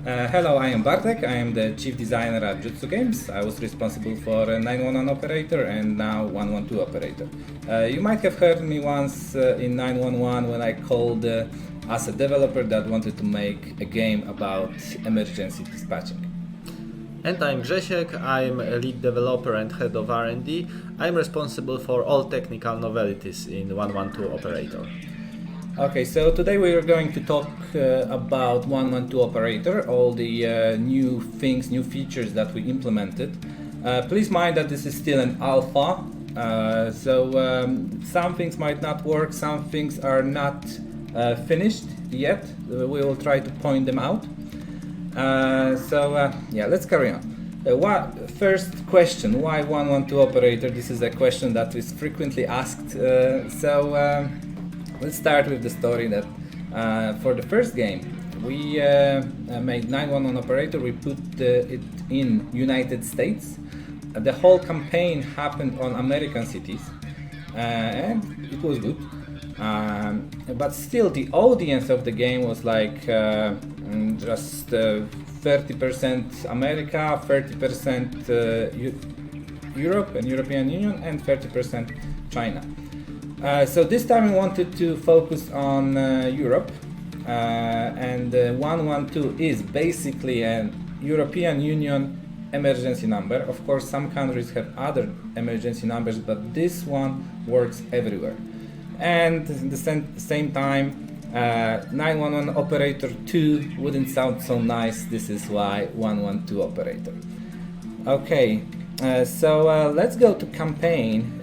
Hello, I am Bartek. I am the chief designer at Jutsu Games. I was responsible for 911 operator and now 112 operator. You might have heard me once in 911 when I called as a developer that wanted to make a game about emergency dispatching. And I'm Grzesiek, I'm a lead developer and head of R&D. I'm responsible for all technical novelties in 112 operator. Okay, so today we are going to talk about 112 operator, all the new things, new features that we implemented. Please mind that this is still an alpha, so some things might not work, some things are not finished yet. We will try to point them out. Yeah, let's carry on. First question, why 112 operator? This is a question that is frequently asked. Let's start with the story that for the first game we made 911 operator. We put it in United States. The whole campaign happened on American cities, and it was good. But still, the audience of the game was like just 30% America, 30% Europe and European Union, and 30% China. So this time we wanted to focus on Europe, and 112 is basically an European Union emergency number. Of course, some countries have other emergency numbers, but this one works everywhere. And at the same time, 911 operator 2 wouldn't sound so nice. This is why 112 operator. Okay, let's go to campaign.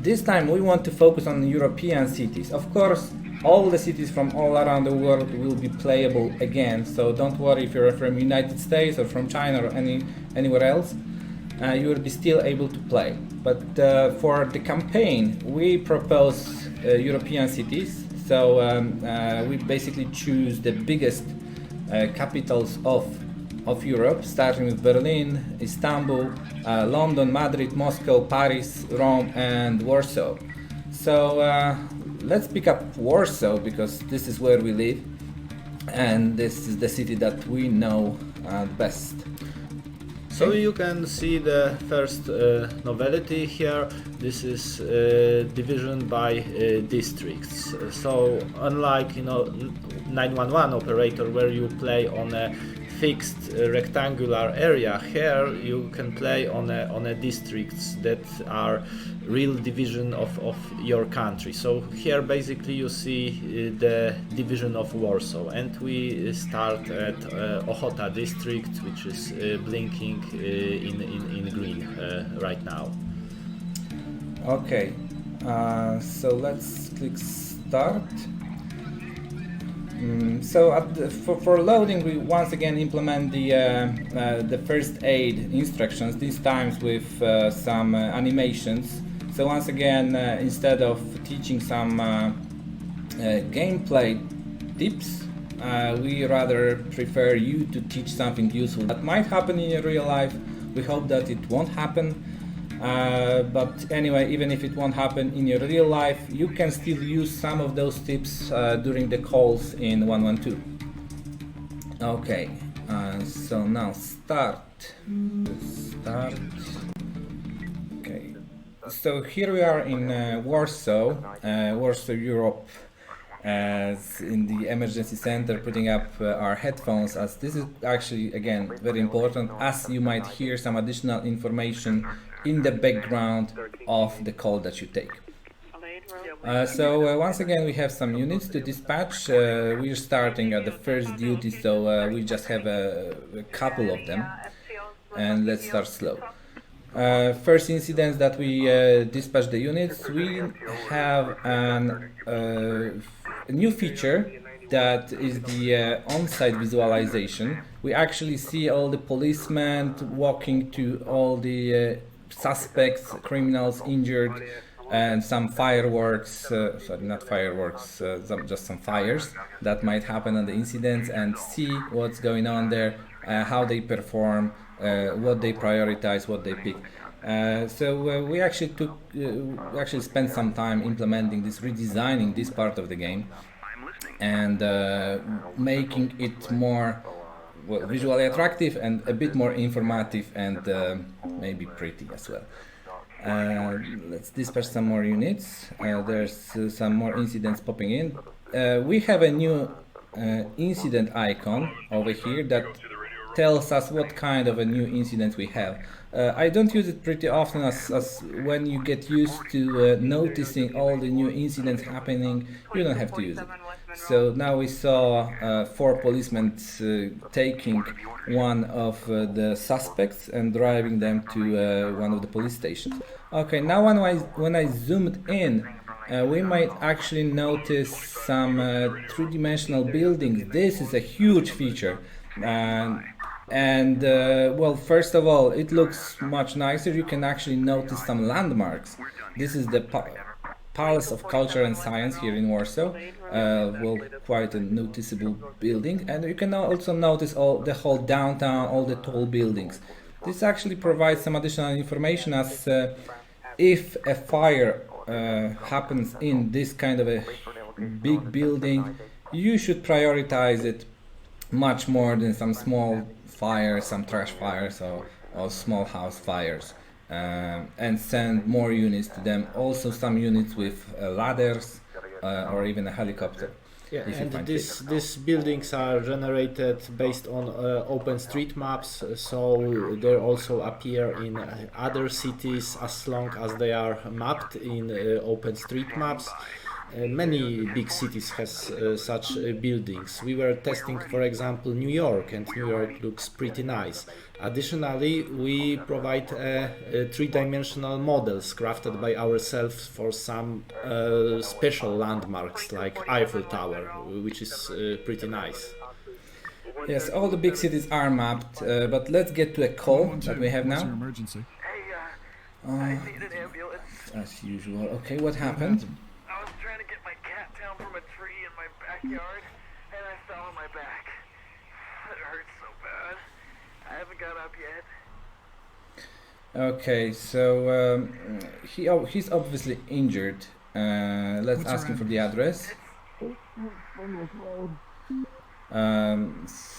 This time we want to focus on European cities. Of course, all the cities from all around the world will be playable again, so don't worry if you're from United States or from China or anywhere else, you will be still able to play. But for the campaign, we propose European cities, so we basically choose the biggest capitals of Europe, starting with Berlin, Istanbul, London, Madrid, Moscow, Paris, Rome, and Warsaw. So let's pick up Warsaw because this is where we live, and this is the city that we know best. So you can see the first novelty here. This is division by districts. So unlike 911 operator where you play on a fixed rectangular area, here you can play on a districts that are real division of your country. So here basically you see the division of Warsaw, and we start at Ochota district, which is blinking in green right now. Okay, so let's click start. For loading, we once again implement the first aid instructions, these times with some animations. So once again, instead of teaching some gameplay tips, we rather prefer you to teach something useful that might happen in your real life. We hope that it won't happen. But anyway, even if it won't happen in your real life, you can still use some of those tips during the calls in 112. Okay, so now start. Okay, so here we are in Warsaw, Europe, as in the emergency center, putting up our headphones, as this is actually again very important, as you might hear some additional information in the background of the call that you take. Once again we have some units to dispatch. We're starting at the first duty, so we just have a couple of them, and let's start slow. First incidents that we dispatch the units, we have a new feature that is the on-site visualization. We actually see all the policemen walking to all the suspects, criminals injured, and some fireworks, sorry, not fireworks, just some fires that might happen on the incidents, and see what's going on there, how they perform, what they prioritize, what they pick. We actually spent some time implementing this, redesigning this part of the game. and making it more visually attractive and a bit more informative and maybe pretty as well. Let's dispatch some more units. There's some more incidents popping in. We have a new incident icon over here that tells us what kind of a new incident we have. I don't use it pretty often, as when you get used to noticing all the new incidents happening, you don't have to use it. So now we saw 4 policemen taking one of the suspects and driving them to one of the police stations. Okay, now when I zoomed in, we might actually notice some three-dimensional buildings. This is a huge feature. Well, first of all, it looks much nicer. You can actually notice some landmarks. This is the Palace of Culture and Science here in Warsaw. Well, quite a noticeable building, and you can also notice the whole downtown, all the tall buildings. This actually provides some additional information, as if a fire happens in this kind of a big building, you should prioritize it much more than some small fires, some trash fires, or small house fires, and send more units to them. Also some units with ladders or even a helicopter. Yeah, and these buildings are generated based on OpenStreetMaps, so they also appear in other cities as long as they are mapped in OpenStreetMaps. Many big cities has such buildings. We were testing, for example, New York, and New York looks pretty nice. Additionally, we provide three-dimensional models crafted by ourselves for some special landmarks like Eiffel Tower, which is pretty nice. Yes, all the big cities are mapped, but let's get to a call that we have now. As usual. Okay, what happened? I was trying to get my cat down from a tree in my backyard, and I fell on my back. It hurts so bad. I haven't got up yet. Okay, so he's obviously injured. Let's ask him for the address.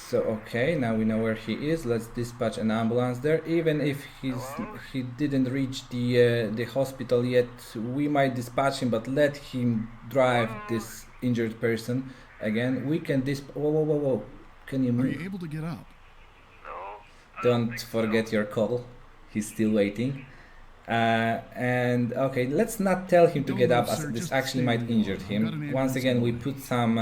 So okay, now we know where he is. Let's dispatch an ambulance there. Even if he didn't reach the hospital yet, we might dispatch him, but let him drive this injured person. Again, we can whoa. Can you move? Are you able to get up? Don't forget your call. He's still waiting. And okay, let's not tell him to get up, as this actually might injure him. Once again, we put some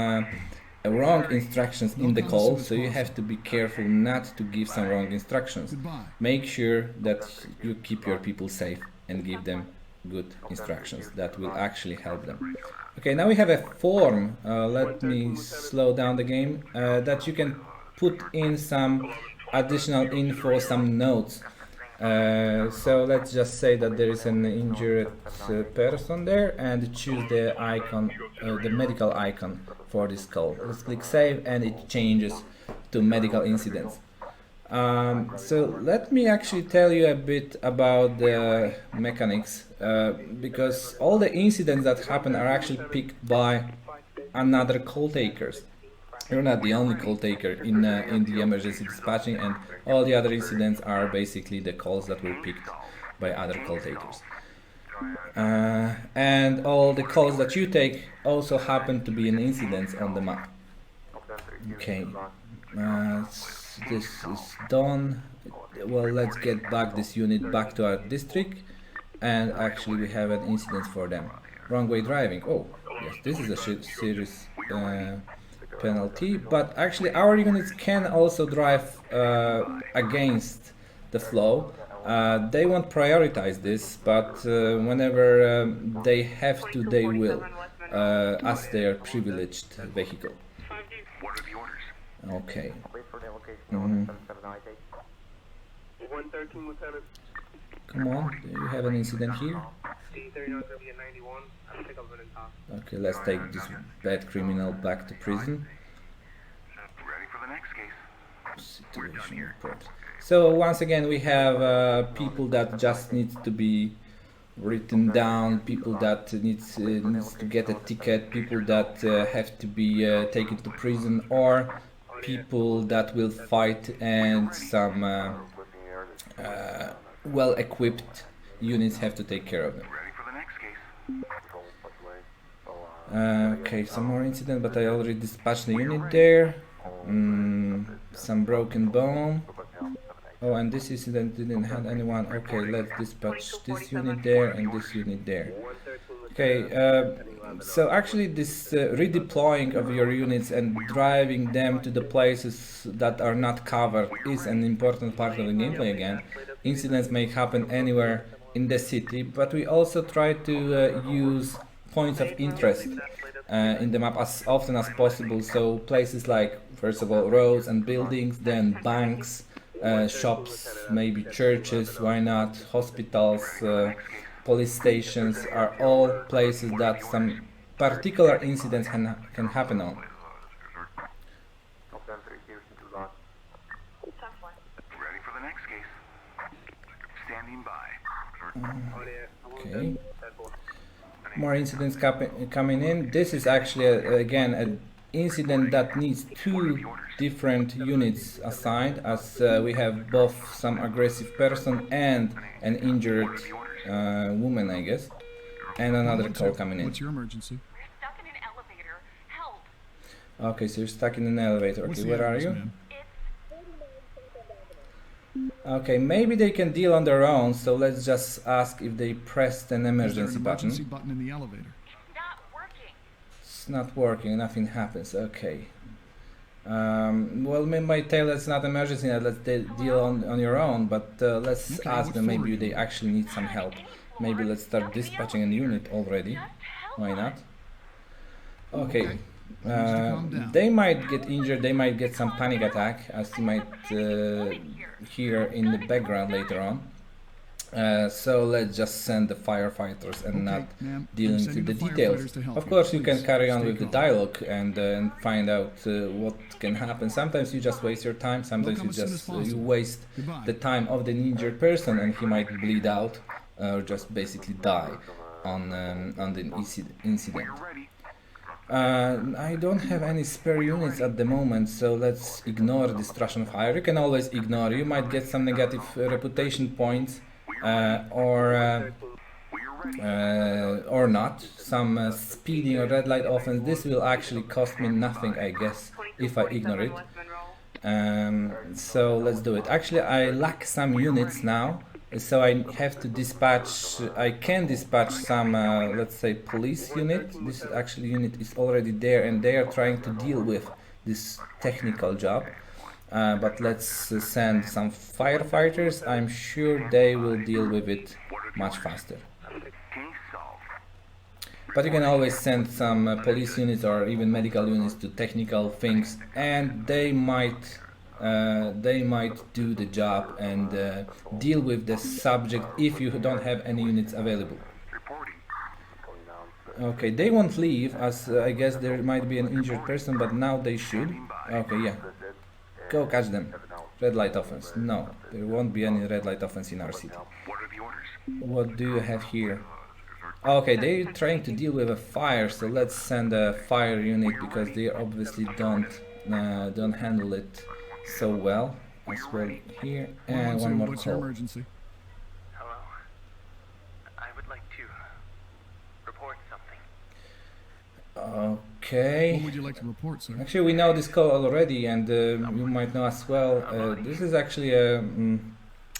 wrong instructions in the call, so you have to be careful not to give some wrong instructions. Make sure that you keep your people safe and give them good instructions that will actually help them. Okay, now we have a form. Let me slow down the game, that you can put in some additional info, some notes. So let's just say that there is an injured person there, and choose the icon, the medical icon for this call. Let's click save, and it changes to medical incidents. So let me actually tell you a bit about the mechanics, because all the incidents that happen are actually picked by another call takers. You're not the only call taker in the emergency dispatching, and all the other incidents are basically the calls that were picked by other call takers. And all the calls that you take also happen to be an incident on the map. Okay, this is done. Well, let's get back this unit back to our district, and actually we have an incident for them. Wrong way driving. Oh, yes, this is a serious penalty, but actually our units can also drive against the flow. They won't prioritize this, but whenever they have to, they will, as they are privileged vehicle. Okay. Come on, do you have an incident here? Okay, let's take this bad criminal back to prison. Situation report. So once again, we have people that just need to be written down, people that needs to get a ticket, people that have to be taken to prison, or people that will fight, and some well-equipped units have to take care of them. Okay, some more incident, but I already dispatched the unit there. Some broken bone. Oh, and this incident didn't have anyone. Okay, let's dispatch this unit there and this unit there. Okay, so actually this redeploying of your units and driving them to the places that are not covered is an important part of the gameplay again. Incidents may happen anywhere in the city, but we also try to use points of interest in the map as often as possible. So places like, first of all, roads and buildings, then banks, shops, maybe churches, why not, hospitals, police stations are all places that some particular incidents can happen on. Ready for the next case. Standing by. Okay. More incidents coming in. This is actually again an incident that needs two different units assigned, as we have both some aggressive person and an injured woman, I guess, and another call coming in. What's your emergency? We're stuck in an elevator. Help! Okay, so you're stuck in an elevator. Okay, where are you? Okay, maybe they can deal on their own, so let's just ask if they pressed an emergency button. Emergency button in the elevator. It's not working. It's not working, nothing happens. Okay. Well, my tell it's not emergency, let's deal on your own, but let's Okay, ask what them, floor are maybe you they on? actually need some help. Maybe let's start dispatching a unit already. Why not? Okay. Calm down. They might get injured, they might get some panic attack, as you might hear in the background later on. So let's just send the firefighters and not ma'am. deal I'm into sending the the details. firefighters to help Of you. course, you can Please, carry on stay with the calm. dialogue and find out what can happen. Sometimes you just waste your time, sometimes They'll you come as soon just as possible. you waste Goodbye. the time of the injured person, and he might bleed out or just basically die on the incident. I don't have any spare units at the moment, so let's ignore destruction fire. You can always ignore. You might get some negative reputation points, or not. Some speeding or red light offense. This will actually cost me nothing, I guess, if I ignore it. So let's do it. Actually, I lack some units now, so I have to dispatch. I can dispatch some, let's say, police unit. This actually unit is already there, and they are trying to deal with this technical job. But let's send some firefighters. I'm sure they will deal with it much faster. But you can always send some police units or even medical units to technical things, and they might do the job and deal with the subject if you don't have any units available. Okay, they won't leave, as I guess there might be an injured person, but now they should. Okay, yeah. Go catch them. Red light offense. No, there won't be any red light offense in our city. What do you have here? Okay, they're trying to deal with a fire, so let's send a fire unit, because they obviously don't handle it so well. As well here, and one more What's your call. emergency? Hello. I would like to report something. Okay. What would you like to report, sir? Actually, we know this call already, and you might know as well. This is actually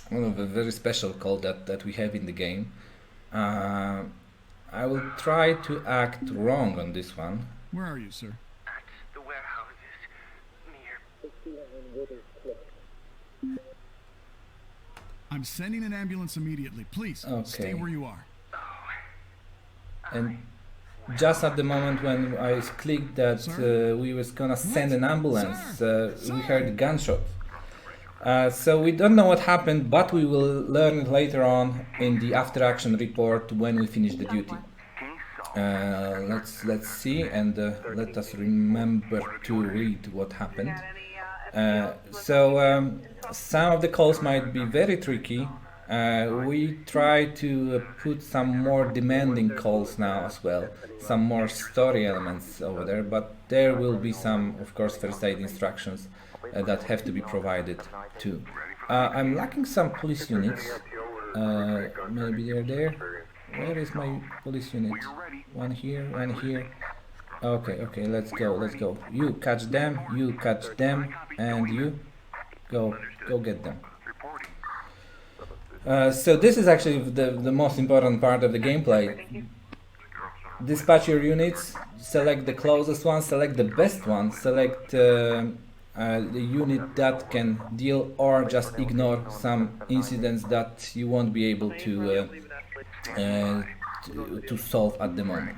one of a very special call that we have in the game. I will try to act wrong on this one. Where are you, sir? At the warehouses near. I'm sending an ambulance immediately. Please, stay Okay. where you are. And just at the moment when I clicked that we was gonna send an ambulance, we heard a gunshot. So we don't know what happened, but we will learn it later on in the after action report when we finish the duty. Let's see, and let us remember to read what happened. So some of the calls might be very tricky, We try to put some more demanding calls now as well, some more story elements over there, but there will be some, of course, first aid instructions that have to be provided too. I'm lacking some police units. Maybe they're there. Where is my police unit? One here, one here. Okay, let's go. You catch them, and you go get them. So this is actually the most important part of the gameplay. Dispatch your units, select the closest one, select the best one, select the unit that can deal or just ignore some incidents that you won't be able to solve at the moment.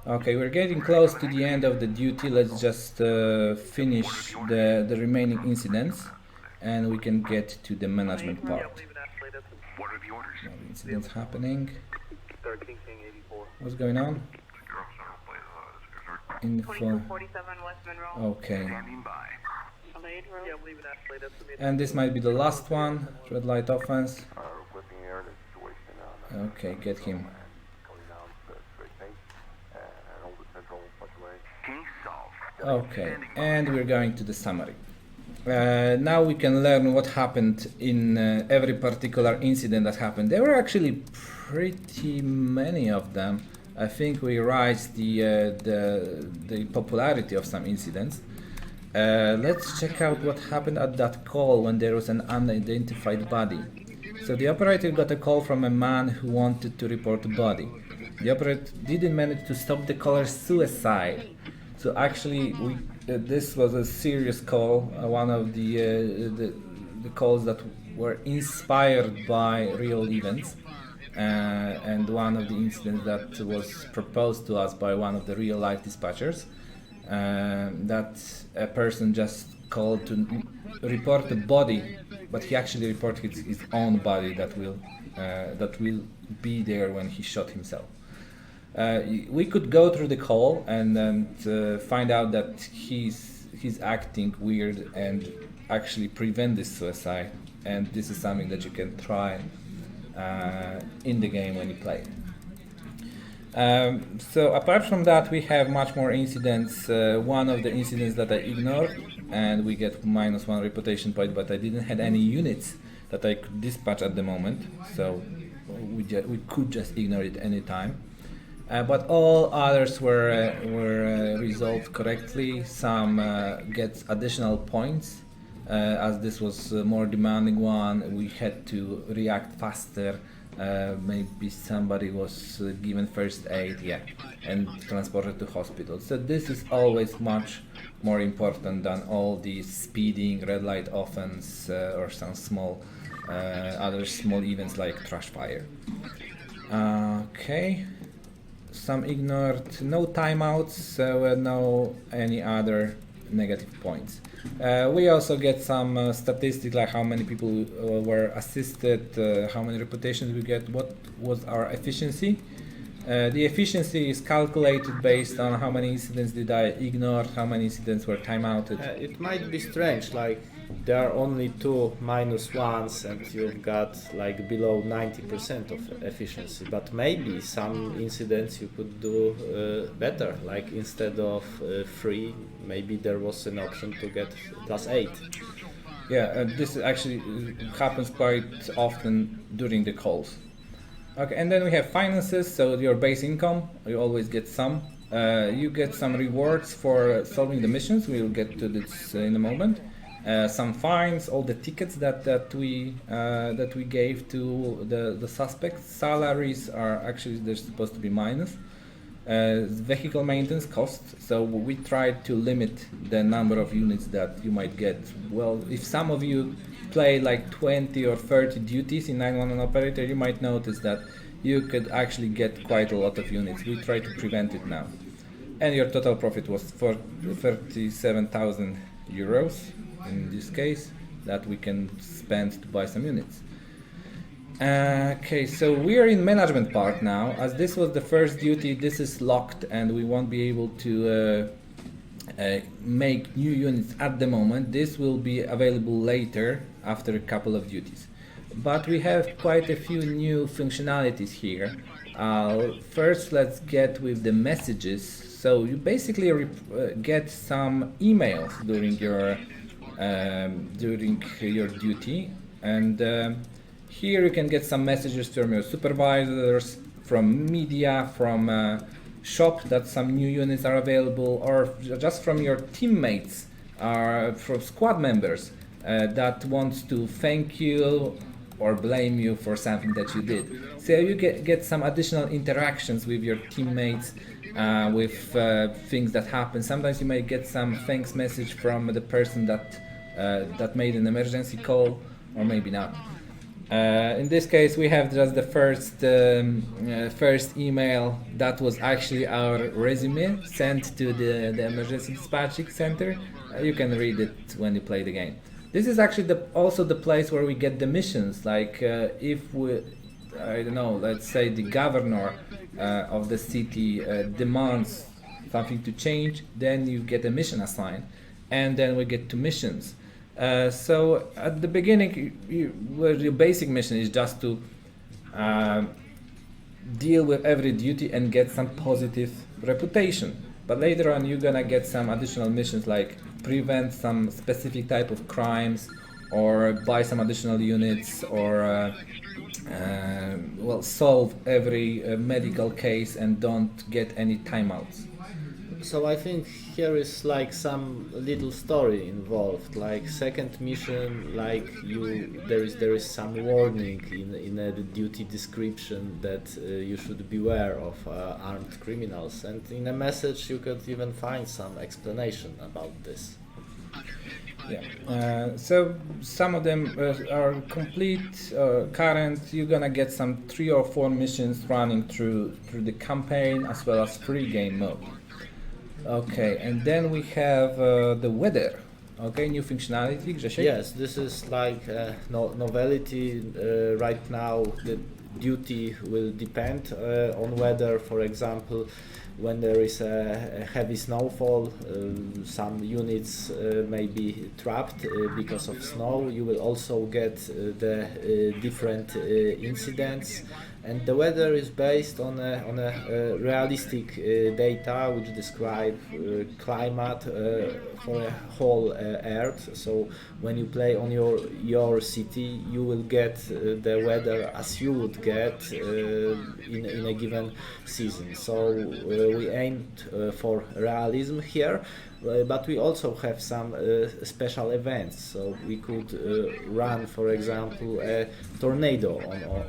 Okay, we're getting close to the end of the duty. Let's just finish the remaining incidents and we can get to the management part. No incidents happening. What's going on? Info. Okay. And this might be the last one. Red light offense. Okay, get him. Okay, and we're going to the summary. Now we can learn what happened in every particular incident that happened. There were actually pretty many of them. I think we raised the popularity of some incidents. Let's check out what happened at that call when there was an unidentified body. So the operator got a call from a man who wanted to report a body. The operator didn't manage to stop the caller's suicide. So actually, this was a serious call, one of the calls that were inspired by real events, and one of the incidents that was proposed to us by one of the real-life dispatchers. That a person just called to report a body, but he actually reported his own body that will be there when he shot himself. We could go through the call and find out that he's acting weird and actually prevent this suicide, and this is something that you can try in the game when you play. So apart from that, we have much more incidents. One of the incidents that I ignored, and we get -1 reputation point, but I didn't have any units that I could dispatch at the moment, so we could just ignore it any time. But all others were resolved correctly. Some get additional points, as this was a more demanding one. We had to react faster. Maybe somebody was given first aid, and transported to hospital. So this is always much more important than all the speeding, red light offense, or some small other small events like trash fire. Okay. Some ignored, no timeouts, so no any other negative points. We also get some statistics like how many people were assisted, how many reputations we get, what was our efficiency. The efficiency is calculated based on how many incidents did I ignore, how many incidents were timeouted. It might be strange, like there are only 2 -1s and you've got like below 90% of efficiency, but maybe some incidents you could do better, like instead of 3, maybe there was an option to get +8. Yeah, this actually happens quite often during the calls. Okay, and then we have finances, so your base income, you always get some. You get some rewards for solving the missions, we'll get to this in a moment. Some fines, all the tickets that we gave to the suspects. Salaries are actually, they're supposed to be minus. Vehicle maintenance costs, so we tried to limit the number of units that you might get. Well, if some of you play like 20 or 30 duties in 911 operator, you might notice that you could actually get quite a lot of units. We try to prevent it now. And your total profit was for 37,000 euros in this case, that we can spend to buy some units. Okay, so we are in management part now. As this was the first duty, this is locked and we won't be able make new units at the moment. This will be available later after a couple of duties. But we have quite a few new functionalities here. First, let's get with the messages. So you basically get some emails during your duty, and here you can get some messages from your supervisors, from media, from shop that some new units are available, or just from your teammates, from squad members that wants to thank you or blame you for something that you did. So you get some additional interactions with your teammates, with things that happen. Sometimes you may get some thanks message from the person that made an emergency call, or maybe not. In this case, we have just the first email that was actually our resume sent to the emergency dispatching center. You can read it when you play the game. This is actually also the place where we get the missions. Like if we, I don't know, let's say the governor of the city demands something to change, then you get a mission assigned, and then we get to missions. So at the beginning, your basic mission is just to deal with every duty and get some positive reputation. But later on, you're gonna get some additional missions like prevent some specific type of crimes, or buy some additional units, or solve every medical case and don't get any timeouts. So I think here is like some little story involved, like second mission, like there is some warning in the duty description that you should beware of armed criminals, and in a message you could even find some explanation about this. Yeah. So some of them are complete, current. You're gonna get some 3 or 4 missions running through the campaign, as well as free game mode. Okay, and then we have the weather. Okay, new functionality, Grzesiek? Yes, this is like a novelty. Right now the duty will depend on weather. For example, when there is a heavy snowfall, some units may be trapped because of snow. You will also get the different incidents, and the weather is based on a realistic data which describe climate for a whole Earth. So when you play on your city, you will get the weather as you would get in a given season. So we aimed for realism here, but we also have some special events. So we could run, for example, a tornado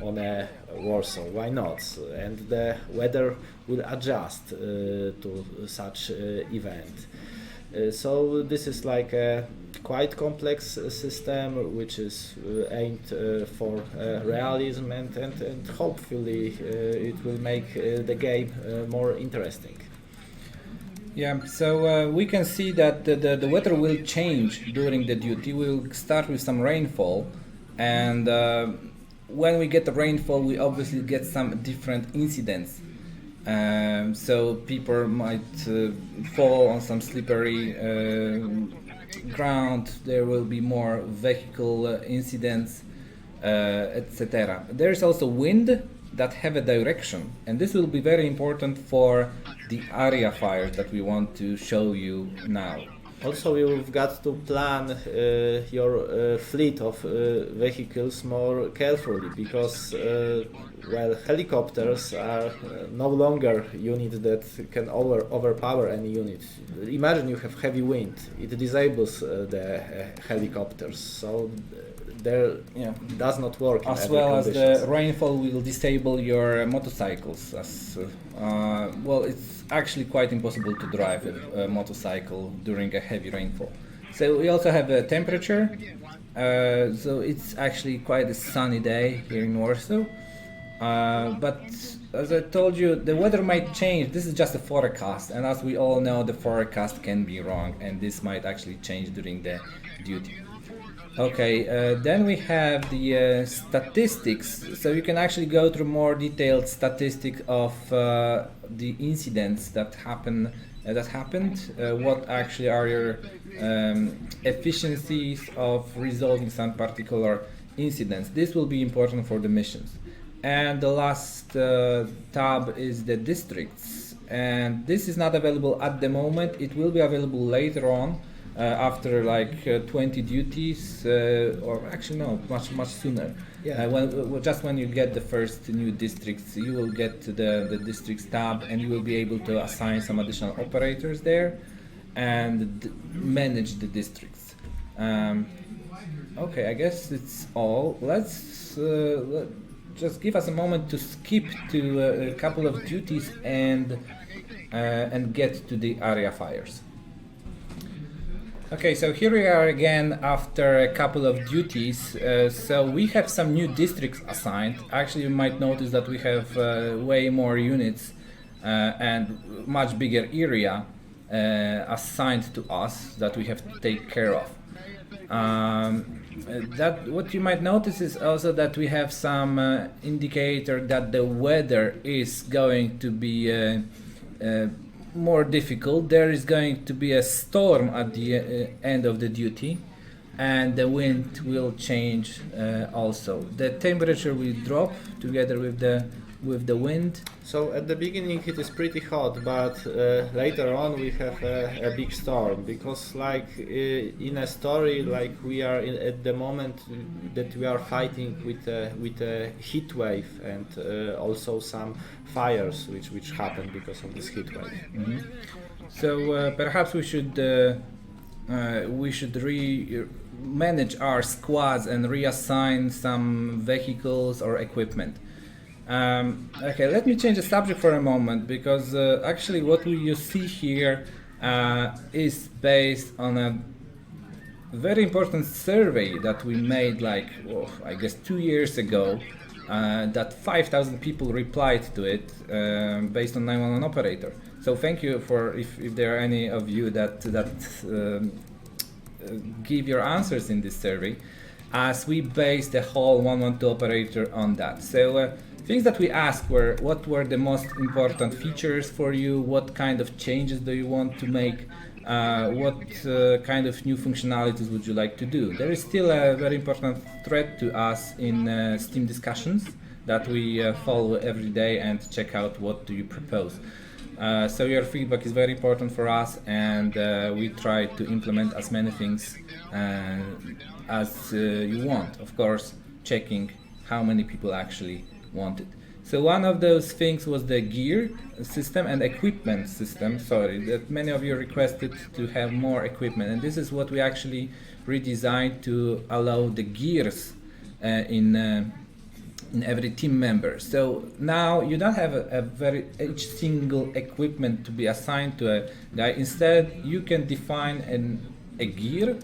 on a Warsaw. Why not? And the weather will adjust to such event. So this is like a quite complex system which is aimed for realism, and hopefully it will make the game more interesting. Yeah, so we can see that the weather will change during the duty. We'll start with some rainfall, and when we get the rainfall, we obviously get some different incidents. So people might fall on some slippery ground. There will be more vehicle incidents, etc. There is also wind that have a direction, and this will be very important for the area fires that we want to show you now. Also, you've got to plan your fleet of vehicles more carefully, because helicopters are no longer units that can overpower any unit. Imagine you have heavy wind; it disables the helicopters. So there does not work. As well as the rainfall will disable your motorcycles. It's actually quite impossible to drive a motorcycle during a heavy rainfall. So we also have a temperature. So it's actually quite a sunny day here in Warsaw. But as I told you, the weather might change. This is just a forecast, and as we all know, the forecast can be wrong, and this might actually change during the duty. Okay, then we have the statistics. So you can actually go through more detailed statistics of the incidents that happen that happened. What actually are your efficiencies of resolving some particular incidents? This will be important for the missions. And the last tab is the districts, and this is not available at the moment. It will be available later on after like 20 duties, or actually no, much sooner. Yeah. When you get the first new districts, you will get to the districts tab, and you will be able to assign some additional operators there and manage the districts. Okay, I guess it's all. Let's just give us a moment to skip to a couple of duties and get to the area fires. Okay, so here we are again after a couple of duties. So we have some new districts assigned. Actually, you might notice that we have way more units and much bigger area assigned to us that we have to take care of. That what you might notice is also that we have some indicator that the weather is going to be more difficult. There is going to be a storm at the end of the duty, and the wind will change also. The temperature will drop together with the wind. So at the beginning it is pretty hot, but later on we have a big storm, because like in a story, like we are at the moment that we are fighting with a heat wave, and also some fires which happen because of this heat wave. Mm-hmm. So perhaps we should manage our squads and reassign some vehicles or equipment. Okay, let me change the subject for a moment, because actually what you see here is based on a very important survey that we made I guess 2 years ago, that 5,000 people replied to it based on 911 operator. So thank you for if there are any of you that give your answers in this survey, as we based the whole 112 operator on that. So things that we asked were, what were the most important features for you? What kind of changes do you want to make? What kind of new functionalities would you like to do? There is still a very important thread to us in Steam discussions that we follow every day and check out what do you propose. So your feedback is very important for us, and we try to implement as many things as you want. Of course, checking how many people actually want it. So one of those things was the gear system and equipment system. Sorry, that many of you requested to have more equipment, and this is what we actually redesigned to allow the gears in every team member. So now you don't have each single equipment to be assigned to a guy. Instead, you can define a gear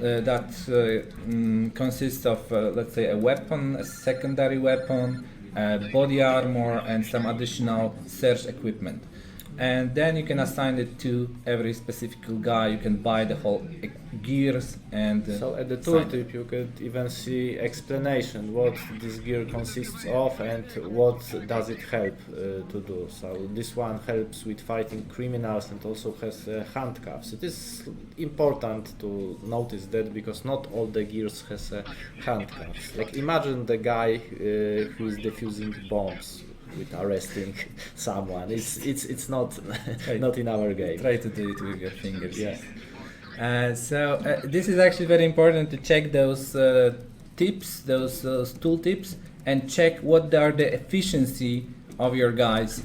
that consists of, let's say, a weapon, a secondary weapon, body armor, and some additional search equipment. And then you can assign it to every specific guy. You can buy the whole gears and so at the tooltip you could even see explanation what this gear consists of and what does it help to do. So this one helps with fighting criminals and also has handcuffs. It is important to notice that, because not all the gears has handcuffs. Like imagine the guy who is defusing bombs with arresting someone. It's not not in our game. Try to do it with your fingers. Yeah. So this is actually very important to check those tips, those tool tips, and check what are the efficiency of your guys,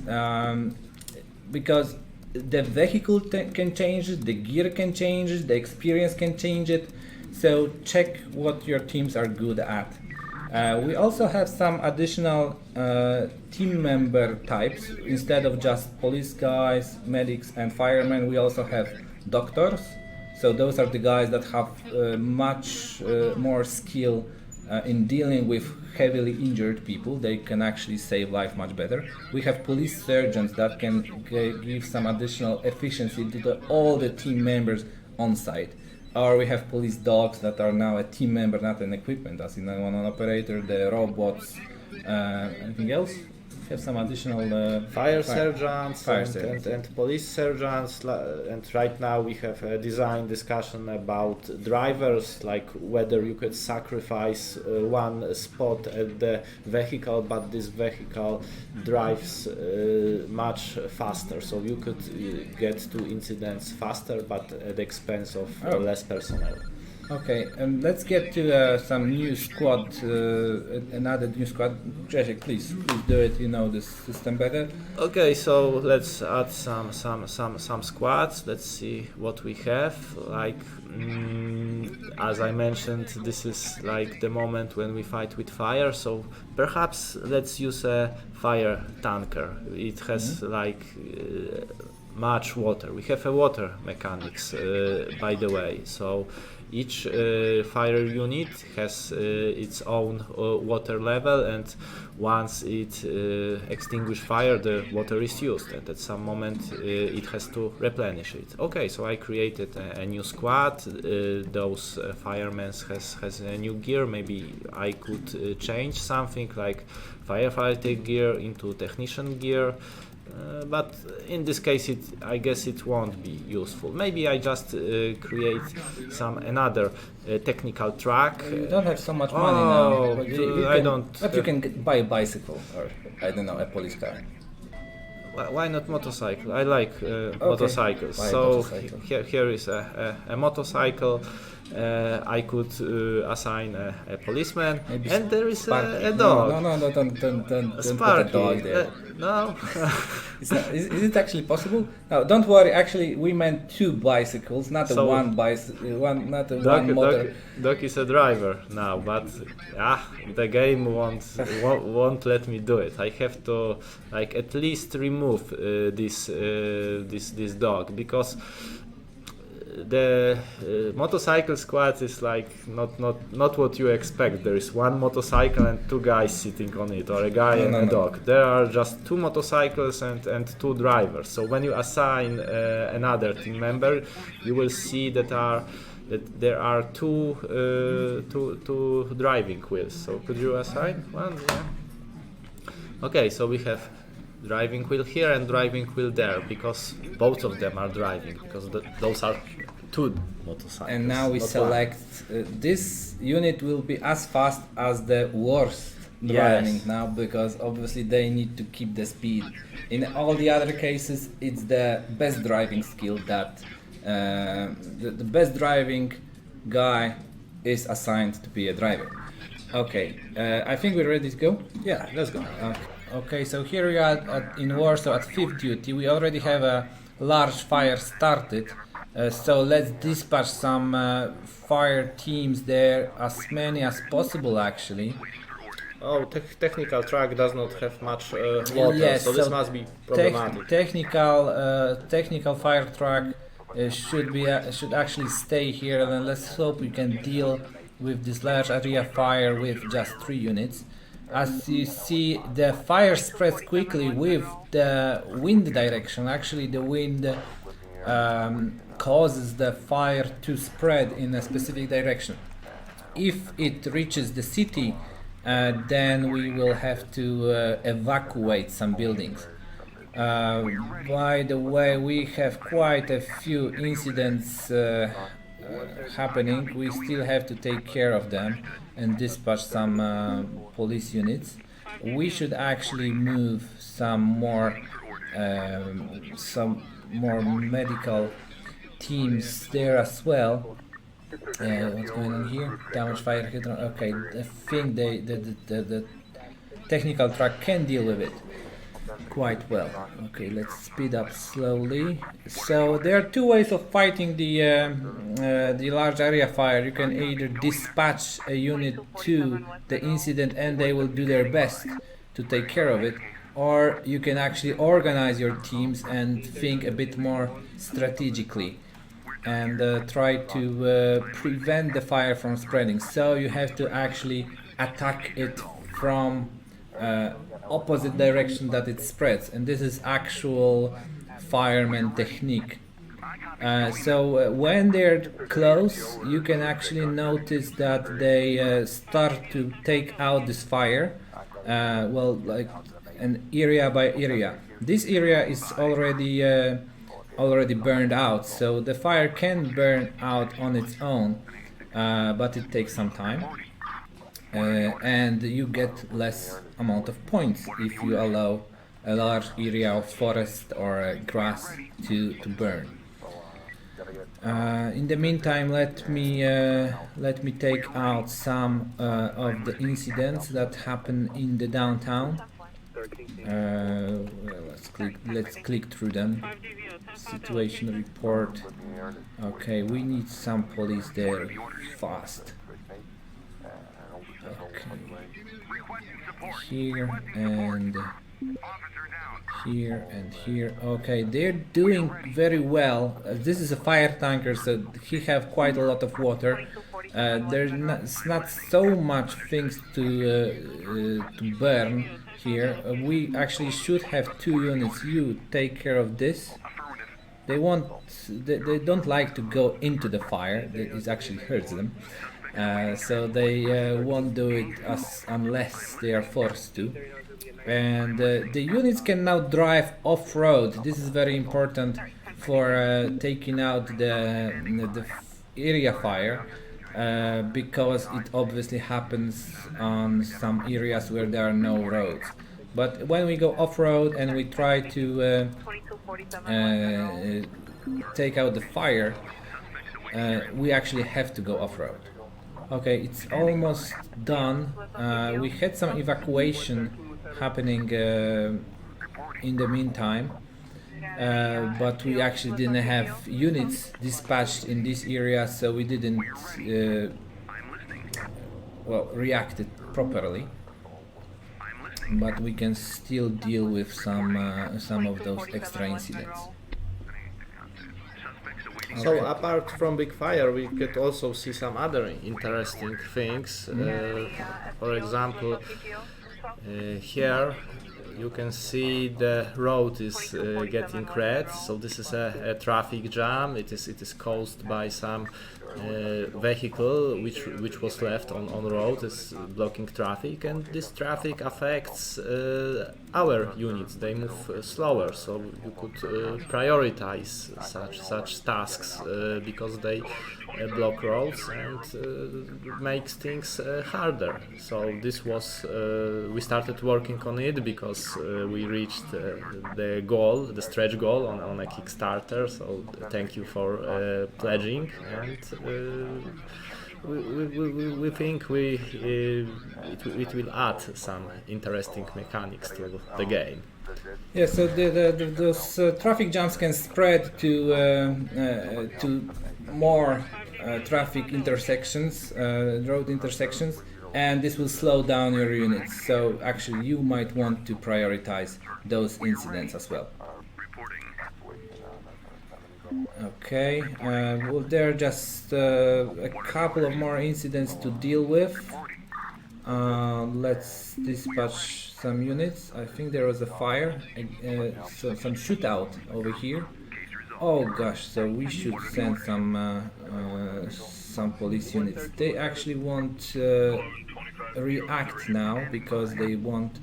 because the vehicle can change it, the gear can change it, the experience can change it. So check what your teams are good at. We also have some additional team member types. Instead of just police guys, medics, and firemen, we also have doctors. So those are the guys that have much more skill in dealing with heavily injured people. They can actually save life much better. We have police surgeons that can give some additional efficiency to all the team members on site. Or we have police dogs that are now a team member, not an equipment, as in one operator, the robots. Anything else? have some additional fire sergeants fire and, sergeants. and police sergeants, and right now we have a design discussion about drivers, like whether you could sacrifice one spot at the vehicle, but this vehicle drives much faster, so you could get to incidents faster but at the expense of less personnel. Okay, let's get to some new squad, another new squad. Grzesiek, please do it. You know the system better. Okay, so let's add some squads. Let's see what we have. Like, as I mentioned, this is like the moment when we fight with fire. So perhaps let's use a fire tanker. It has like much water. We have a water mechanics, by the way. So each fire unit has its own water level, and once it extinguishes fire, the water is used, and at some moment it has to replenish it. Okay, so I created a new squad. Those firemen has a new gear. Maybe I could change something like firefighter gear into technician gear. But in this case, I guess it won't be useful. Maybe I just create another technical track. You don't have so much money now. But I don't. But you can buy a bicycle or I don't know, a police car. Why not motorcycle? I like motorcycles. Buy a So motorcycle. here is a motorcycle. I could assign a policeman, Maybe and there is Sparky. a dog. No, don't put a Sparky. dog there. No. Is it actually possible? No, don't worry. Actually, we meant two bicycles, not So- one bicycle, one motor. Doc is a driver now, but the game won't let me do it. I have to like at least remove this dog, because the motorcycle squad is like not what you expect. There is one motorcycle and two guys sitting on it, or a guy and a dog. There are just two motorcycles and two drivers. So when you assign another team member, you will see that there are two driving wheels. So could you assign one? Yeah. Okay, so we have driving wheel here and driving wheel there, because both of them are driving, because those are two motorcycles. And now we not select this unit will be as fast as the worst driving Yes. now, because obviously they need to keep the speed. In all the other cases, it's the best driving skill that the best driving guy is assigned to be a driver. Okay, I think we're ready to go. Yeah, let's go. Okay, so here we are in Warsaw at 5th duty. We already have a large fire started, so let's dispatch some fire teams there, as many as possible actually. Oh, technical track does not have much water, Yes, so this so must be problematic. technical fire truck should actually stay here, and then let's hope we can deal with this large area fire with just 3 units. As you see, the fire spreads quickly with the wind direction. Actually, the wind causes the fire to spread in a specific direction. If it reaches the city, then we will have to evacuate some buildings. By the way, we have quite a few incidents happening. We still have to take care of them and dispatch some police units. We should actually move some more medical teams there as well. What's going on here? Damage fire hydrant. Okay, I think the technical truck can deal with it quite well. Okay, let's speed up slowly. So there are 2 ways of fighting the large area fire. You can either dispatch a unit to the incident and they will do their best to take care of it, or you can actually organize your teams and think a bit more strategically and try to prevent the fire from spreading. So you have to actually attack it from opposite direction that it spreads, and this is actual Fireman Technique. So when they're close, you can actually notice that they start to take out this fire. Well, like an area by area. This area is already burned out, so the fire can burn out on its own, but it takes some time, and you get less amount of points if you allow a large area of forest or grass to burn. In the meantime, let me take out some of the incidents that happen in the downtown. Well, let's click through them. Situation report. Okay, we need some police there fast. Okay, here and here and here. Okay, they're doing very well. This is a fire tanker, so he have quite a lot of water. There's not so much things to burn here. We actually should have 2 units. You take care of this. They don't like to go into the fire. It actually hurts them. So they won't do it unless they are forced to. And the units can now drive off-road. This is very important for taking out the area fire, because it obviously happens on some areas where there are no roads. But when we go off-road and we try to take out the fire, we actually have to go off-road. Okay, it's almost done. We had some evacuation happening in the meantime, but we actually didn't have units dispatched in this area, so we didn't react it properly. But we can still deal with some of those extra incidents. So apart from big fire, we could also see some other interesting things. For example, here you can see the road is getting red, so this is a traffic jam. It is caused by some vehicle which was left on road, is blocking traffic, and this traffic affects our units. They move slower, so you could prioritize such tasks because they block roads and makes things harder. So this was we started working on it because we reached the goal, the stretch goal on a Kickstarter. So thank you for pledging, and we think it will add some interesting mechanics to the game. Yeah, so those traffic jams can spread to more traffic intersections, road intersections, and this will slow down your units. So actually you might want to prioritize those incidents as well. Okay, well, there are just a couple of more incidents to deal with. Let's dispatch some units. I think there was a fire, so some shootout over here. Oh gosh, so we should send some police units. They actually won't react now because they won't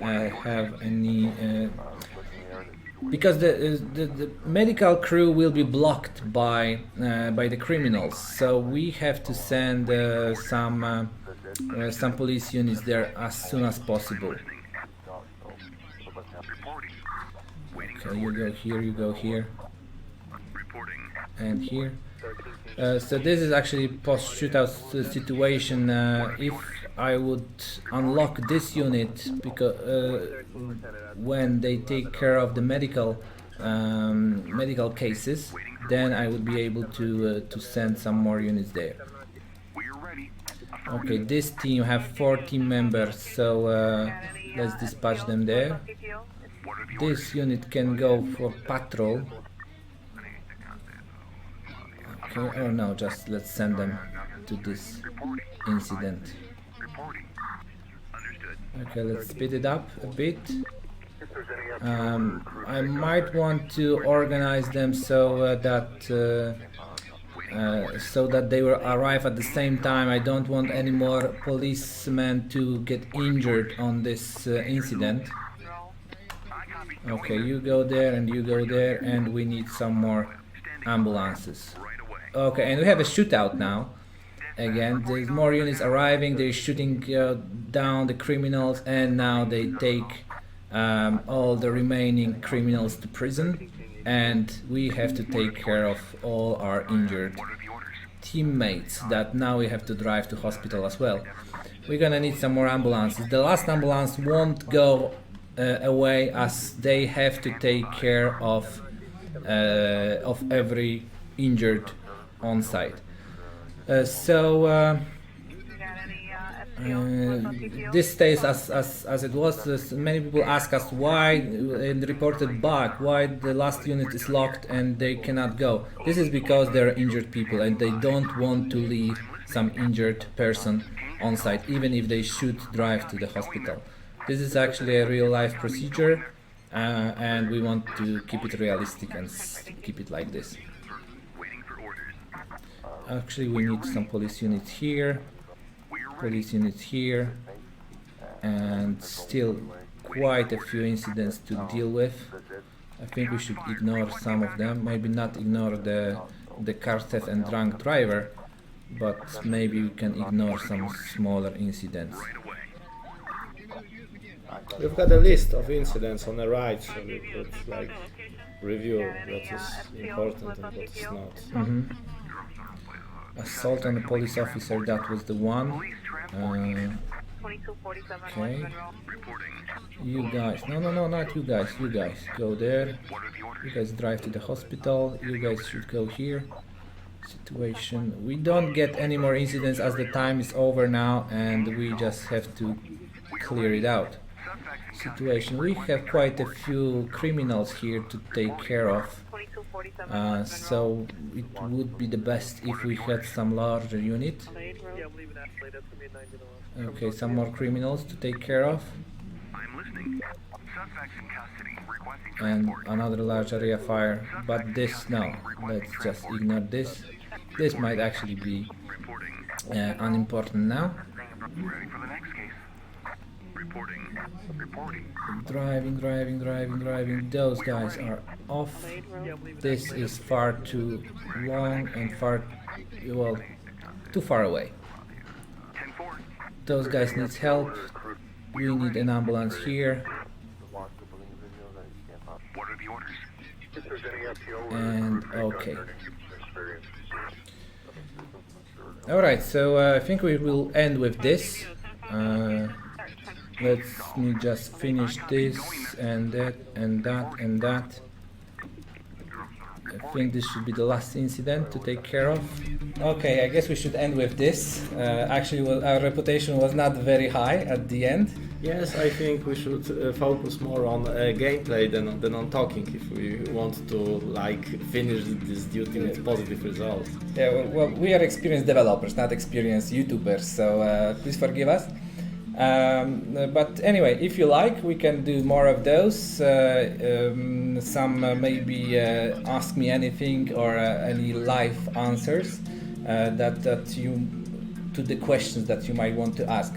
have any. Because the medical crew will be blocked by the criminals, so we have to send some police units there as soon as possible. Okay, you go here, and here. So this is actually post-shootout situation. If I would unlock this unit, because when they take care of the medical cases, then I would be able to send some more units there. Okay, this team have 4 team members, so let's dispatch them there. This unit can go for patrol. Okay, oh no, just let's send them to this incident. Okay, let's speed it up a bit. I might want to organize them so that they will arrive at the same time. I don't want any more policemen to get injured on this incident. Okay, you go there and you go there, and we need some more ambulances. Okay, and we have a shootout now. Again, there's more units arriving, they're shooting down the criminals, and now they take all the remaining criminals to prison, and we have to take care of all our injured teammates that now we have to drive to hospital as well. We're gonna need some more ambulances. The last ambulance won't go away, as they have to take care of every injured on site. This stays as it was. Many people ask us why, and reported back, why the last unit is locked and they cannot go. This is because there are injured people and they don't want to leave some injured person on site, even if they should drive to the hospital. This is actually a real life procedure, and we want to keep it realistic and keep it like this. Actually, we need some police units here, and still quite a few incidents to deal with. I think we should ignore some of them, maybe not ignore the car theft and drunk driver, but maybe we can ignore some smaller incidents. We've got a list of incidents on the right, so we could like review what is important and what is not. Assault on a police officer, that was the one. Okay. You guys, no, not you guys. You guys go there. You guys drive to the hospital. You guys should go here. Situation. We don't get any more incidents as the time is over now, and we just have to clear it out. Situation. We have quite a few criminals here to take care of. So it would be the best if we had some larger unit. Okay, some more criminals to take care of. And another large area fire, but this, no, let's just ignore this. This might actually be unimportant now. Driving. Those guys are off. This is far too long and too far away. Those guys need help. We need an ambulance here. And okay. Alright, so I think we will end with this. Let me just finish this and that and that and that. I think this should be the last incident to take care of. Okay, I guess we should end with this. Actually, our reputation was not very high at the end. Yes, I think we should focus more on gameplay than on talking if we want to like finish this duty with positive results. Yeah, well, we are experienced developers, not experienced YouTubers, so please forgive us. But anyway, if you like, we can do more of those. Some maybe ask me anything or any live answers that you to the questions that you might want to ask.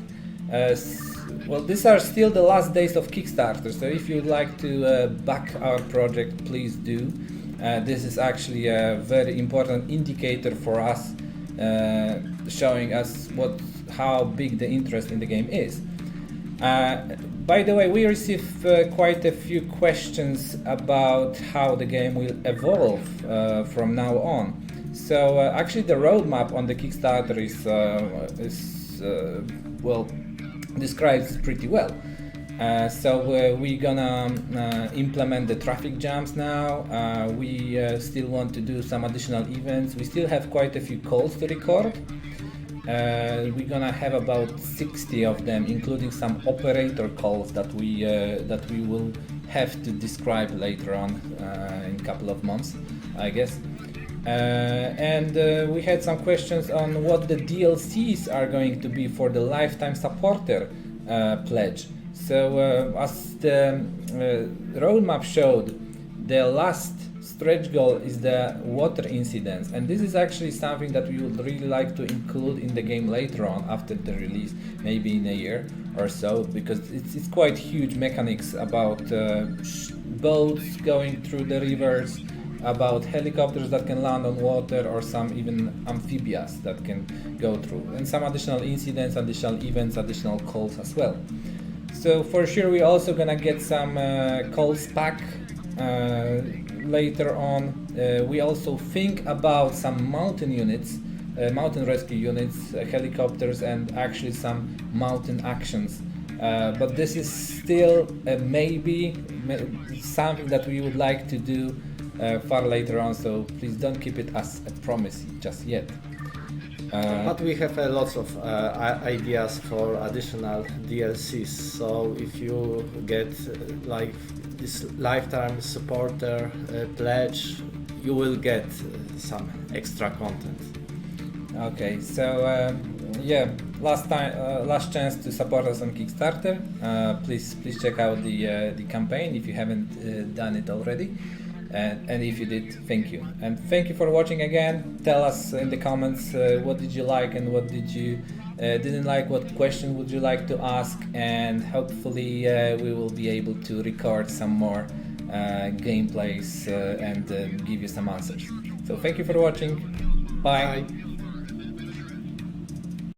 Well, these are still the last days of Kickstarter, so if you'd like to back our project, please do. This is actually a very important indicator for us, showing us how big the interest in the game is. By the way, we received quite a few questions about how the game will evolve from now on. So actually the roadmap on the Kickstarter is well, describes pretty well. So we're gonna implement the traffic jams now. We still want to do some additional events. We still have quite a few calls to record. We're gonna have about 60 of them, including some operator calls that we will have to describe later on in a couple of months, I guess. And we had some questions on what the DLCs are going to be for the lifetime supporter pledge. So as the roadmap showed, the last stretch goal is the water incidents, and this is actually something that we would really like to include in the game later on after the release, maybe in a year or so, because it's quite huge mechanics about boats going through the rivers, about helicopters that can land on water, or some even amphibians that can go through, and some additional incidents, additional events, additional calls as well. So for sure we're also gonna get some calls back later on. We also think about some mountain units, mountain rescue units, helicopters, and actually some mountain actions. But this is still maybe something that we would like to do far later on, so please don't keep it as a promise just yet. But we have lots of ideas for additional DLCs, so if you get like this lifetime supporter pledge, you will get some extra content. Okay, so yeah, last chance to support us on Kickstarter. Please check out the campaign if you haven't done it already. And if you did, thank you. And thank you for watching again. Tell us in the comments what did you like and what did you didn't like, what question would you like to ask, and hopefully we will be able to record some more gameplays and give you some answers. So thank you for watching. Bye. Bye.